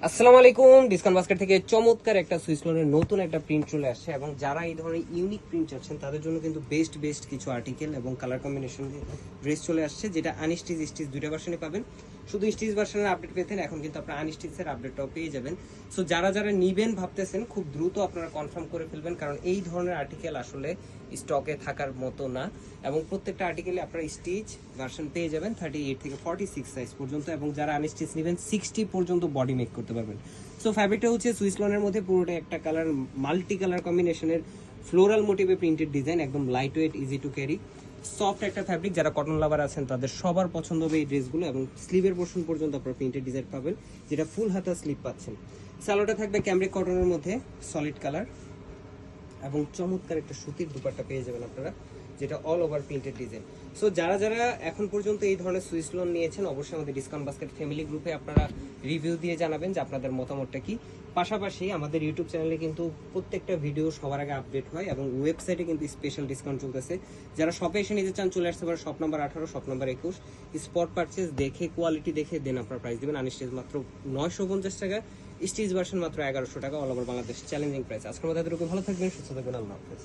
আসসালামু আলাইকুম। Discount basket থেকে চমৎকার একটা সুইস লোনের নতুন একটা প্রিন্ট চলে আসছে এবং যারা এই ধরনের ইউনিক প্রিন্ট চাচ্ছেন তাদের জন্য কিন্তু বেস্ট কিছু আর্টিকেল এবং কালার কম্বিনেশন ড্রেস চলে আসছে, যেটা আনস্টিচ স্টিচ দুইটা ভার্সনে পাবেন। শুধু স্টিচ ভার্সনের আপডেট পেতেন, এখন কিন্তু আপনারা আনস্টিচের আপডেটটাও পেয়ে যাবেন। সো যারা নিবেন ভাবতেছেন খুব দ্রুত আপনারা কনফার্ম করে ফেলবেন, কারণ এই ধরনের আর্টিকেল আসলে স্টকে থাকার মতো না এবং প্রত্যেকটা আর্টিকেলে আপনারা স্টিচ ভার্সন পেয়ে যাবেন 38 থেকে 46 সাইজ পর্যন্ত, এবং যারা আনস্টিচ নেবেন 60 পর্যন্ত বডি মেক করতে পারবেন। সো ফ্যাব্রিকটা হচ্ছে সুইস লনের মধ্যে পুরোটা একটা কালার, মাল্টি কালার কম্বিনেশনের ফ্লোরাল মোটিভে প্রিন্টেড ডিজাইন, একদম light weight, easy to carry, soft একটা ফ্যাব্রিক। যারা কটন লাভার আছেন তাদের সবার পছন্দ হবে এই ড্রেসগুলো, এবং স্লিভের পোর্শন পর্যন্ত আপনারা প্রিন্টেড ডিজাইন পাবেন, যেটা ফুল হাতা স্লিভ পাচ্ছেন। সালোয়ারটা থাকবে ক্যামব্রিক কটনের মধ্যে সলিড কালার, এবং চমৎকার একটা সুতির দুপাট্টা পেয়ে যাবেন আপনারা, যেটা all over printed design. So যারা এখন পর্যন্ত এই ধরনের সুইস লোন নিয়েছেন, অবশ্যই আমাদের ডিসকাউন্ট বাস্কেট ফ্যামিলি গ্রুপে আপনারা রিভিউ দিয়ে জানাবেন যে আপনাদের মতামতটা কি। পাশাপাশি আমাদের ইউটিউব চ্যানেলে কিন্তু প্রত্যেকটা ভিডিও সবার আগে আপডেট হয়, এবং ওয়েবসাইটে কিন্তু স্পেশাল ডিসকাউন্ট চলতেছে। যারা শপে এসে নিতে চান চলে আসতে পারে shop number 18, shop number 21। Spot purchase দেখে, কোয়ালিটি দেখে দেন আপনার প্রাইস দেবেন। আনস্টিচ মাত্র 950 টাকা, স্টিচ ভার্সন মাত্র 1100 টাকা, all over Bangladesh challenging price. আজকের মধ্যে এতটুকু, ভালো থাকবেন, সুস্থ থাকবেন, আল্লাহ হাফেজ।